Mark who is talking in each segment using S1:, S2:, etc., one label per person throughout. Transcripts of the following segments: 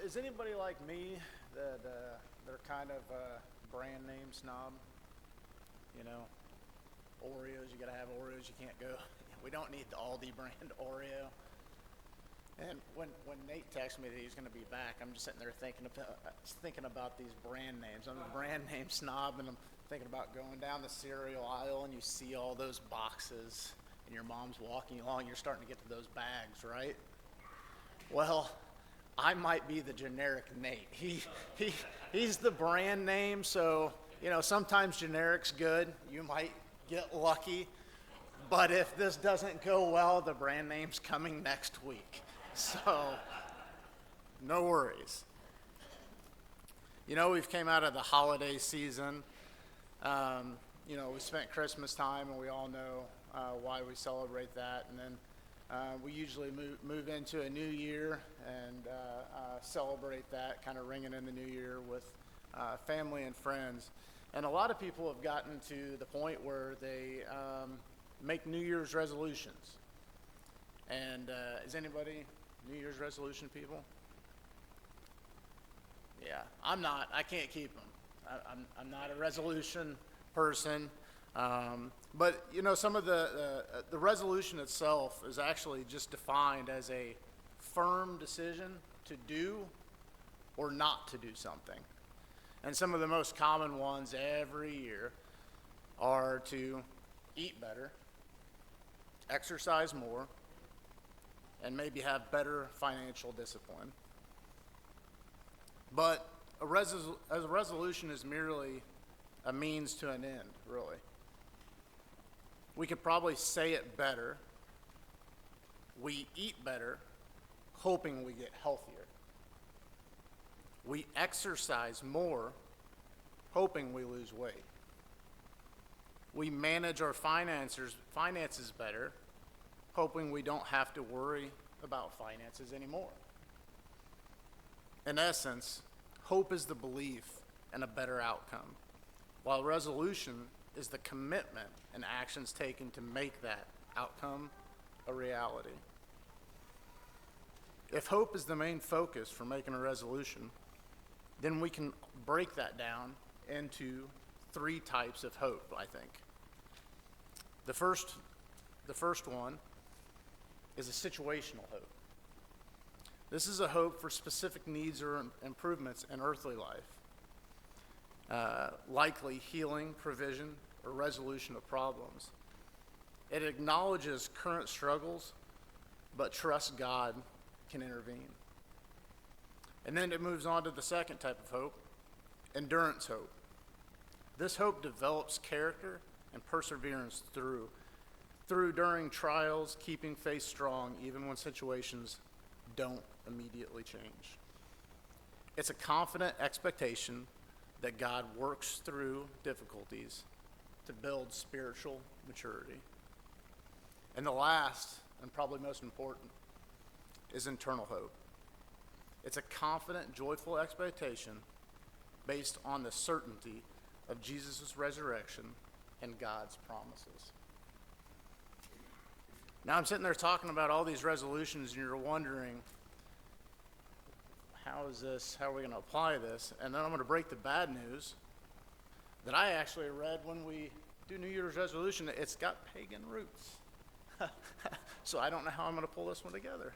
S1: Is anybody like me that they're kind of brand name snob? You know, Oreos, you gotta have Oreos, you can't go. We don't need the Aldi brand Oreo. And when Nate texted me that he's gonna be back, I'm just sitting there thinking about these brand names. I'm a brand name snob, and I'm thinking about going down the cereal aisle, and you see all those boxes, and your mom's walking along, you're starting to get to those bags, right? Well, I might be the generic Nate. He's the brand name, so sometimes generic's good. You might get lucky, but if this doesn't go well, the brand name's coming next week. So, no worries. We've came out of the holiday season. We spent Christmas time, and we all know why we celebrate that, and then we usually move into a new year and celebrate that, kind of ringing in the new year with family and friends. And a lot of people have gotten to the point where they make New Year's resolutions. And is anybody New Year's resolution people? Yeah, I'm not. I can't keep them. I'm not a resolution person. But some of the resolution itself is actually just defined as a firm decision to do or not to do something. And some of the most common ones every year are to eat better, exercise more, and maybe have better financial discipline. But a resolution is merely a means to an end, really. We could probably say it better. We eat better, hoping we get healthier. We exercise more, hoping we lose weight. We manage our finances better, hoping we don't have to worry about finances anymore. In essence, hope is the belief in a better outcome, while resolution is the commitment and actions taken to make that outcome a reality. If hope is the main focus for making a resolution, then we can break that down into 3 types of hope, I think. The first one is a situational hope. This is a hope for specific needs or improvements in earthly life, likely healing, provision, or resolution of problems. It acknowledges current struggles, but trusts God can intervene. And then it moves on to the second type of hope, endurance hope. This hope develops character and perseverance through during trials, keeping faith strong even when situations don't immediately change. It's a confident expectation that God works through difficulties to build spiritual maturity. And the last, and probably most important, is internal hope. It's a confident, joyful expectation based on the certainty of Jesus' resurrection and God's promises. Now I'm sitting there talking about all these resolutions, and you're wondering, how are we going to apply this? And then I'm going to break the bad news that I actually read when we do New Year's resolution. It's got pagan roots. So I don't know how I'm going to pull this one together.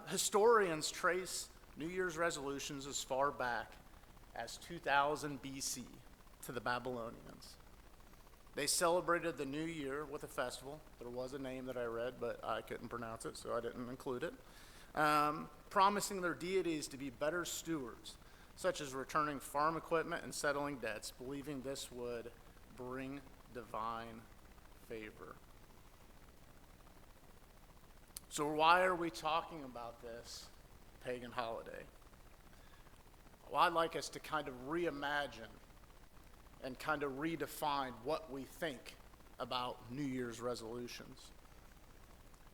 S1: Historians trace New Year's resolutions as far back as 2000 BC to the Babylonians. They celebrated the new year with a festival. There was a name that I read, but I couldn't pronounce it, so I didn't include it. Promising their deities to be better stewards, such as returning farm equipment and settling debts, believing this would bring divine favor. So why are we talking about this pagan holiday? Well, I'd like us to kind of reimagine and kind of redefine what we think about New Year's resolutions.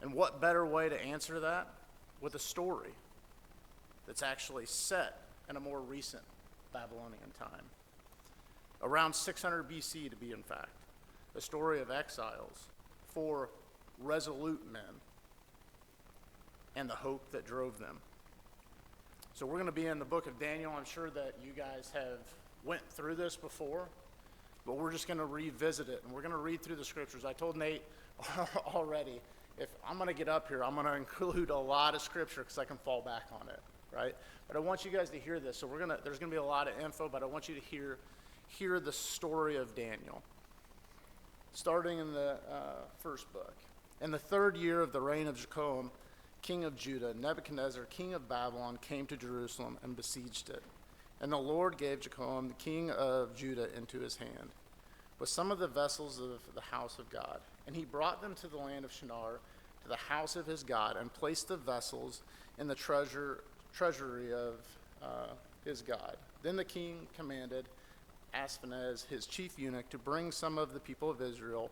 S1: And what better way to answer that with a story that's actually set in a more recent Babylonian time. Around 600 BC, to be in fact, a story of exiles, 4 resolute men, and the hope that drove them. So we're going to be in the book of Daniel. I'm sure that you guys have went through this before, but we're just going to revisit it, and we're going to read through the scriptures. I told Nate already, if I'm going to get up here, I'm going to include a lot of scripture because I can fall back on it, right? But I want you guys to hear this. So there's going to be a lot of info, but I want you to hear the story of Daniel, starting in the first book. In the 3rd year of the reign of Jehoiakim, king of Judah, Nebuchadnezzar, king of Babylon, came to Jerusalem and besieged it. And the Lord gave Jehoiakim, the king of Judah, into his hand, with some of the vessels of the house of God. And he brought them to the land of Shinar, to the house of his God, and placed the vessels in the treasury of his God. Then the king commanded Ashpenaz, his chief eunuch, to bring some of the people of Israel,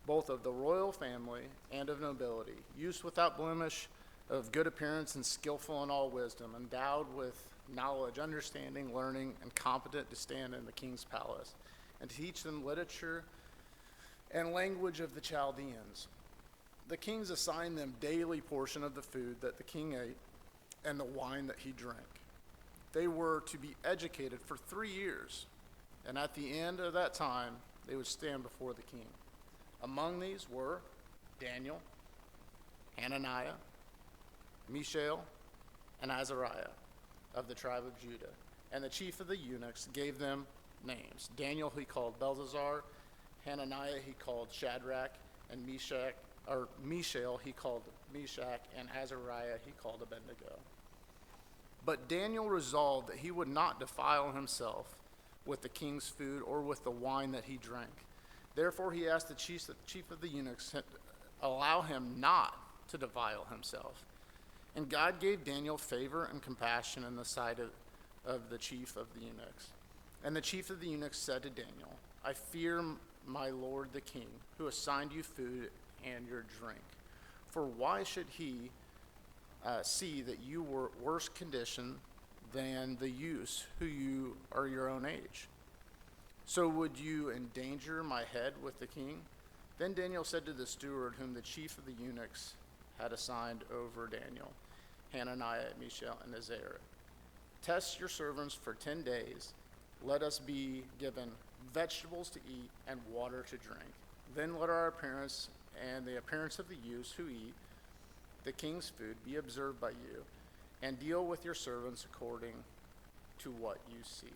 S1: both of the royal family and of nobility, youths without blemish, of good appearance and skillful in all wisdom, endowed with knowledge, understanding, learning, and competent to stand in the king's palace, and to teach them literature and language of the Chaldeans. The kings assigned them daily portion of the food that the king ate and the wine that he drank. They were to be educated for 3 years, and at the end of that time, they would stand before the king. Among these were Daniel, Hananiah, Mishael, and Azariah of the tribe of Judah. And the chief of the eunuchs gave them names. Daniel he called Belteshazzar, Hananiah he called Shadrach, and Mishael he called Meshach, and Azariah he called Abednego. But Daniel resolved that he would not defile himself with the king's food or with the wine that he drank. Therefore he asked the chief of the eunuchs to allow him not to defile himself. And God gave Daniel favor and compassion in the sight of the chief of the eunuchs. And the chief of the eunuchs said to Daniel, I fear my lord the king, who assigned you food and your drink. For why should he see that you were worse condition than the youths who are your own age? So would you endanger my head with the king? Then Daniel said to the steward whom the chief of the eunuchs had assigned over Daniel, Hananiah, Mishael, and Azariah, test your servants for 10 days. Let us be given vegetables to eat and water to drink. Then let our appearance and the appearance of the youths who eat the king's food be observed by you, and deal with your servants according to what you see.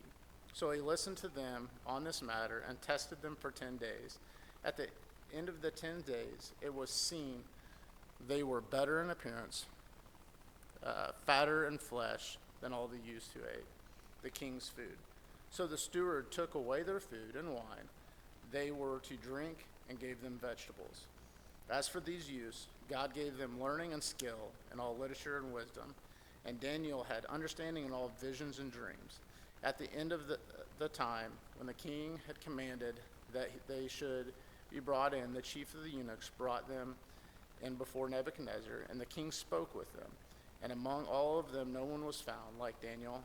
S1: So he listened to them on this matter and tested them for 10 days. At the end of the 10 days, it was seen they were better in appearance, fatter in flesh than all the youths who ate the king's food. So the steward took away their food and wine. They were to drink and gave them vegetables. As for these youths, God gave them learning and skill in all literature and wisdom, and Daniel had understanding in all visions and dreams. At the end of the time, when the king had commanded that they should be brought in, the chief of the eunuchs brought them in before Nebuchadnezzar, and the king spoke with them. And among all of them no one was found like Daniel,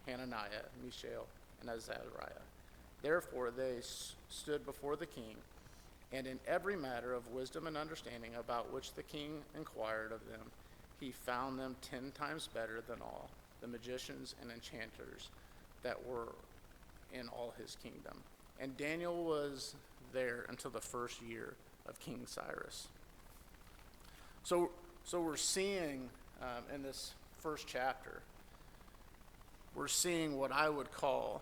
S1: Hananiah, Mishael, and Azariah. Therefore they stood before the king, and in every matter of wisdom and understanding about which the king inquired of them, he found them 10 times better than all the magicians and enchanters that were in all his kingdom. And Daniel was there until the 1st year of King Cyrus. So we're seeing in this first chapter, we're seeing what I would call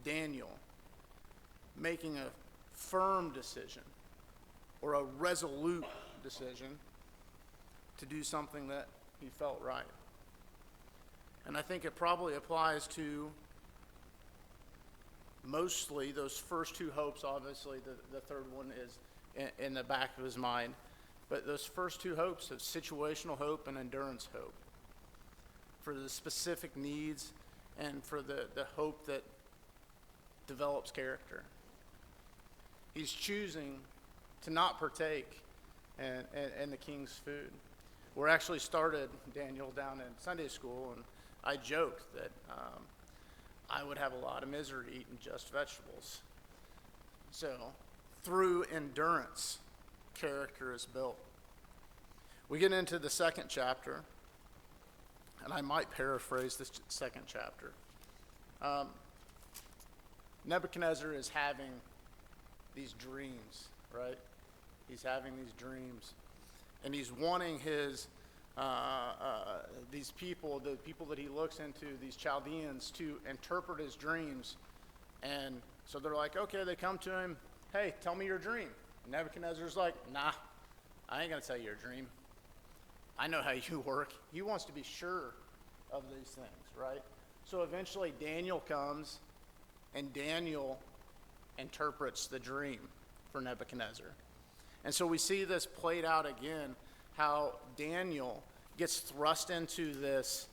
S1: Daniel making a firm decision or a resolute decision to do something that he felt right. And I think it probably applies to mostly those first 2 hopes. Obviously, the third one is in the back of his mind. But those first 2 hopes of situational hope and endurance hope for the specific needs and for the hope that develops character. He's choosing to not partake in the king's food. We actually started Daniel down in Sunday school, and I joked that I would have a lot of misery eating just vegetables. So, through endurance, character is built. We get into the second chapter, And I might paraphrase this second chapter. Nebuchadnezzar is having these dreams, right? He's having these dreams. And he's wanting his, these people, the people that he looks into, these Chaldeans, to interpret his dreams. And so they're like, okay, they come to him, hey, tell me your dream. And Nebuchadnezzar's like, nah, I ain't going to tell you your dream. I know how you work. He wants to be sure of these things, right? So eventually Daniel comes, and Daniel interprets the dream for Nebuchadnezzar. And so we see this played out again, how Daniel gets thrust into this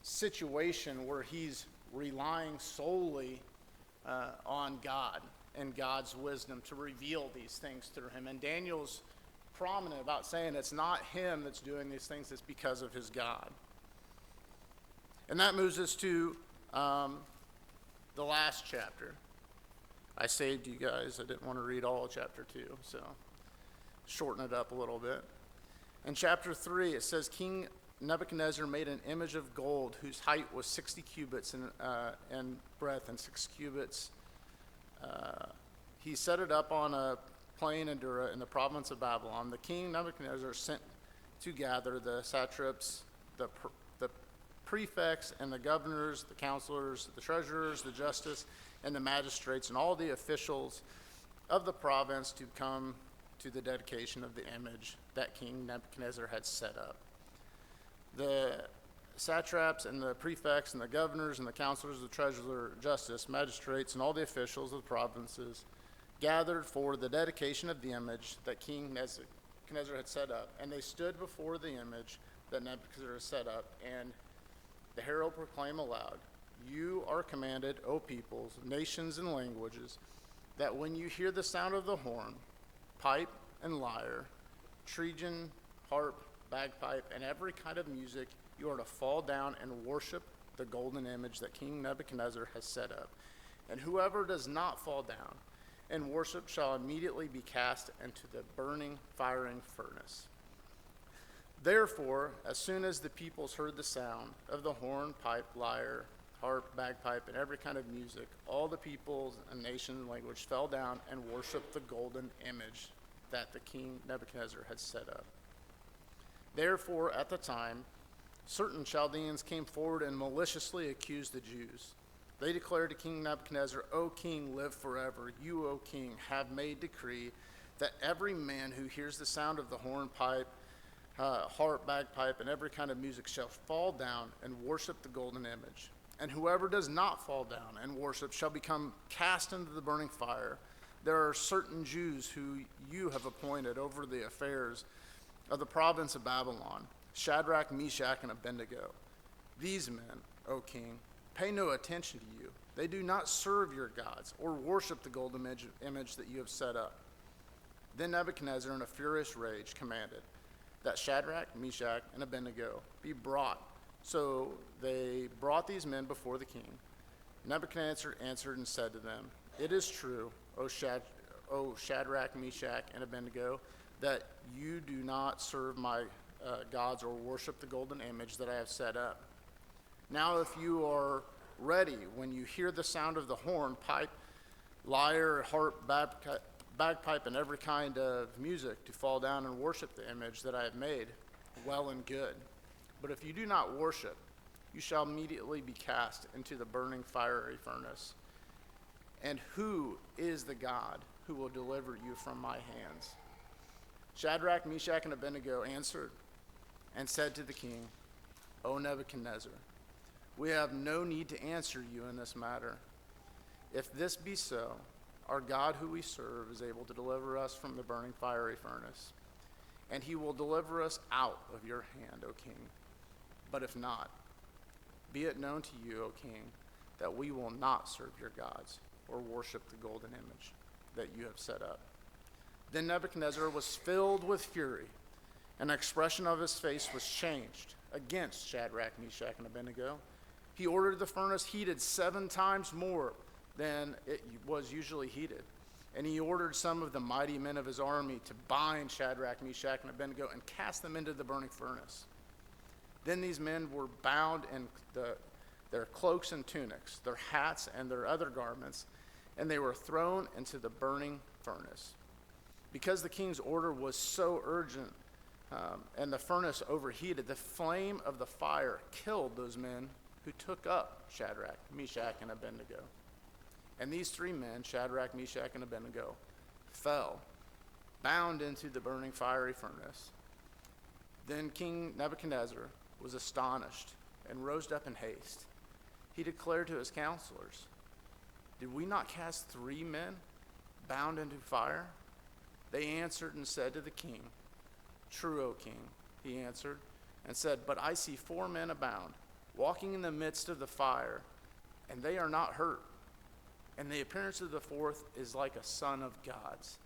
S1: situation where he's relying solely on God and God's wisdom to reveal these things through him. And Daniel's prominent about saying it's not him that's doing these things, it's because of his God. And that moves us to the last chapter. I saved you guys. I didn't want to read all of chapter 2, so shorten it up a little bit. In chapter 3, it says, King Nebuchadnezzar made an image of gold whose height was 60 cubits in breadth and 6 cubits. He set it up on a plain in Dura in the province of Babylon. The king Nebuchadnezzar sent to gather the satraps, the prefects, and the governors, the counselors, the treasurers, the justice, and the magistrates, and all the officials of the province to come to the dedication of the image that King Nebuchadnezzar had set up. The satraps and the prefects and the governors and the counselors, the treasurer, justice, magistrates, and all the officials of the provinces gathered for the dedication of the image that King Nebuchadnezzar had set up. And they stood before the image that Nebuchadnezzar had set up, and the herald proclaimed aloud, you are commanded, O peoples, nations, and languages, that when you hear the sound of the horn, pipe, and lyre, trigon, harp, bagpipe, and every kind of music, you are to fall down and worship the golden image that King Nebuchadnezzar has set up. And whoever does not fall down and worship shall immediately be cast into the burning, firing furnace. Therefore, as soon as the peoples heard the sound of the horn, pipe, lyre, harp, bagpipe, and every kind of music, all the peoples and nation and language fell down and worshiped the golden image that the king Nebuchadnezzar had set up. Therefore, at the time, certain Chaldeans came forward and maliciously accused the Jews. They declared to King Nebuchadnezzar, O king, live forever. You, O king, have made decree that every man who hears the sound of the horn, pipe, harp, bagpipe, and every kind of music shall fall down and worship the golden image. And whoever does not fall down and worship shall become cast into the burning fire. There are certain Jews who you have appointed over the affairs of the province of Babylon, Shadrach, Meshach, and Abednego. These men, O king, pay no attention to you. They do not serve your gods or worship the golden image that you have set up. Then Nebuchadnezzar, in a furious rage, commanded that Shadrach, Meshach, and Abednego be brought. So they brought these men before the king. Nebuchadnezzar answered and said to them, It is true, O Shadrach, Meshach, and Abednego, that you do not serve my gods or worship the golden image that I have set up. Now if you are ready, when you hear the sound of the horn, pipe, lyre, harp, bagpipe, and every kind of music, to fall down and worship the image that I have made, well and good. But if you do not worship, you shall immediately be cast into the burning fiery furnace. And who is the God who will deliver you from my hands? Shadrach, Meshach, and Abednego answered and said to the king, O Nebuchadnezzar, we have no need to answer you in this matter. If this be so, our God who we serve is able to deliver us from the burning fiery furnace, and he will deliver us out of your hand, O king. But if not, be it known to you, O king, that we will not serve your gods or worship the golden image that you have set up. Then Nebuchadnezzar was filled with fury, and the expression of his face was changed against Shadrach, Meshach, and Abednego. He ordered the furnace heated 7 times more than it was usually heated. And he ordered some of the mighty men of his army to bind Shadrach, Meshach, and Abednego and cast them into the burning furnace. Then these men were bound in their cloaks and tunics, their hats and their other garments, and they were thrown into the burning furnace. Because the king's order was so urgent, and the furnace overheated, the flame of the fire killed those men who took up Shadrach, Meshach, and Abednego. And these three men, Shadrach, Meshach, and Abednego, fell, bound into the burning fiery furnace. Then King Nebuchadnezzar was astonished and rose up in haste. He declared to his counselors, "Did we not cast three men bound into fire?" They answered and said to the king, "True, O king," he answered, and said, "But I see four men abound, walking in the midst of the fire, and they are not hurt. And the appearance of the fourth is like a son of God's."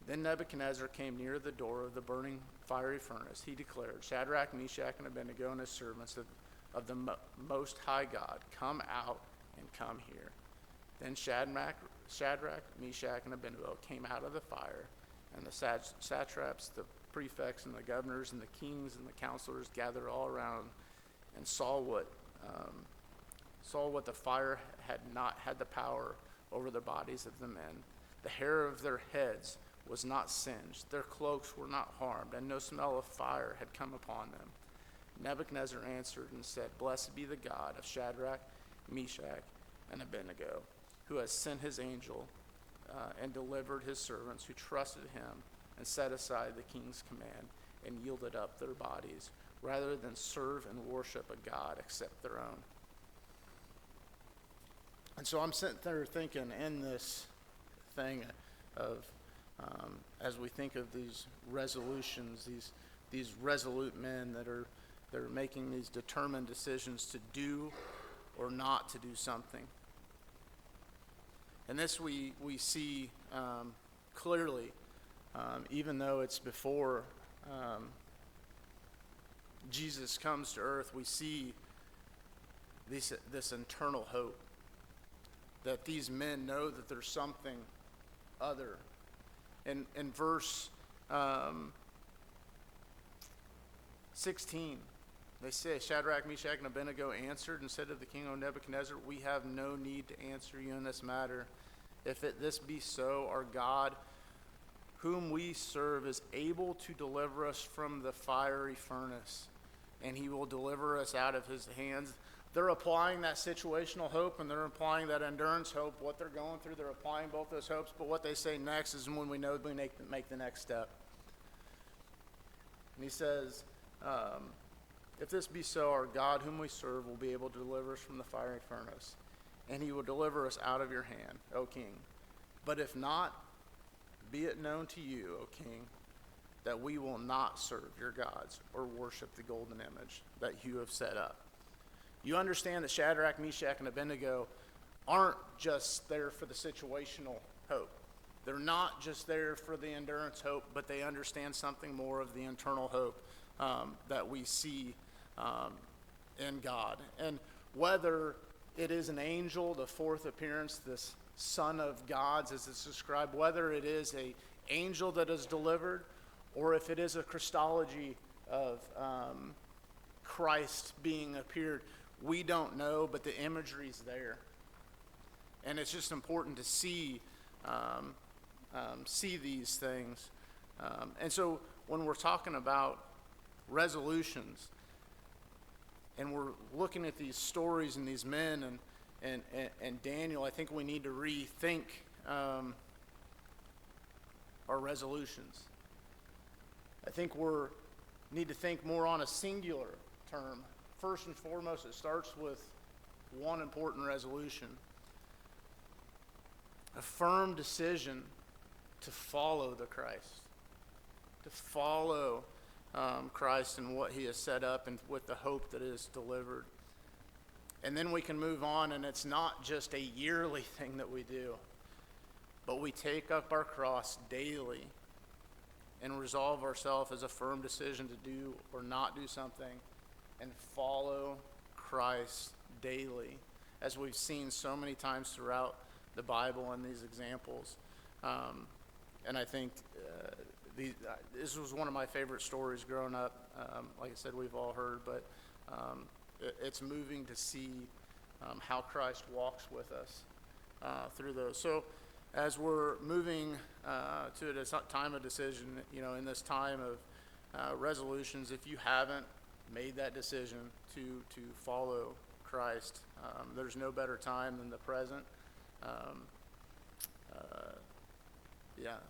S1: Then Nebuchadnezzar came near the door of the burning fiery furnace. He declared, "Shadrach, Meshach, and Abednego and his servants of the Most High God, come out and come here." Then Shadrach, Meshach, and Abednego came out of the fire, and the satraps, the prefects, and the governors, and the kings, and the counselors gathered all around and saw what the fire had not had the power over the bodies of the men. The hair of their heads was not singed, their cloaks were not harmed, and no smell of fire had come upon them. Nebuchadnezzar answered and said, "Blessed be the God of Shadrach, Meshach, and Abednego, who has sent his angel and delivered his servants who trusted him and set aside the king's command and yielded up their bodies rather than serve and worship a God except their own." And so I'm sitting there thinking in this thing of, as we think of these resolutions, these resolute men that are making these determined decisions to do or not to do something. And this we see clearly, even though it's before Jesus comes to earth, we see this internal hope that these men know that there's something other. In verse 16, they say, "Shadrach, Meshach, and Abednego answered and said to the king, O Nebuchadnezzar, we have no need to answer you in this matter. If this be so, our God, whom we serve, is able to deliver us from the fiery furnace, and he will deliver us out of his hands." They're applying that situational hope, and they're applying that endurance hope. What they're going through, they're applying both those hopes, but what they say next is when we know we make the next step. And he says, "If this be so, our God whom we serve will be able to deliver us from the fiery furnace, and he will deliver us out of your hand, O king. But if not, be it known to you, O king, that we will not serve your gods or worship the golden image that you have set up." You understand that Shadrach, Meshach, and Abednego aren't just there for the situational hope. They're not just there for the endurance hope, but they understand something more of the internal hope that we see in God. And whether it is an angel, the fourth appearance, this Son of God's as it's described, whether it is an angel that is delivered, or if it is a Christology of Christ being appeared, we don't know, but the imagery's there. And it's just important to see these things. And so when we're talking about resolutions, and we're looking at these stories and these men and Daniel, I think we need to rethink our resolutions. I think we need to think more on a singular term. First and foremost, it starts with one important resolution: a firm decision to follow the Christ, to follow Christ and what he has set up and with the hope that is delivered. And then we can move on, and it's not just a yearly thing that we do, but we take up our cross daily and resolve ourselves as a firm decision to do or not do something and follow Christ daily, as we've seen so many times throughout the Bible and these examples. And I think this was one of my favorite stories growing up. Like I said, we've all heard, but it's moving to see how Christ walks with us through those. So as we're moving to a time of decision, in this time of resolutions, if you haven't made that decision to follow Christ, there's no better time than the present.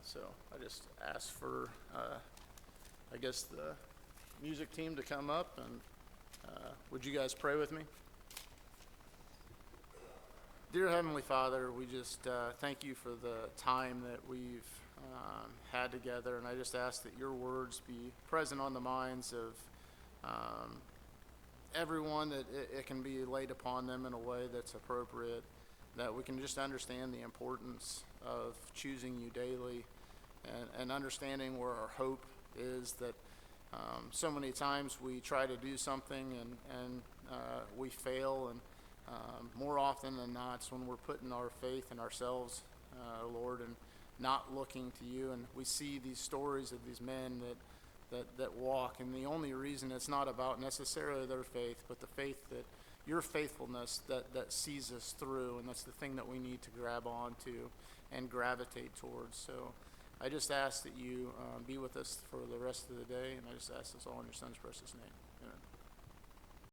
S1: So I just ask for, I guess, the music team to come up, and would you guys pray with me? Dear Heavenly Father, we just thank you for the time that we've had together, and I just ask that your words be present on the minds of everyone, that it can be laid upon them in a way that's appropriate, that we can just understand the importance of choosing you daily, and understanding where our hope is, that so many times we try to do something and we fail, and more often than not, it's when we're putting our faith in ourselves, Lord, and not looking to you. And we see these stories of these men that walk, and the only reason it's not about necessarily their faith, but the faith that your faithfulness that sees us through, and that's the thing that we need to grab onto and gravitate towards. So I just ask that you be with us for the rest of the day, and I just ask this all in your Son's precious name.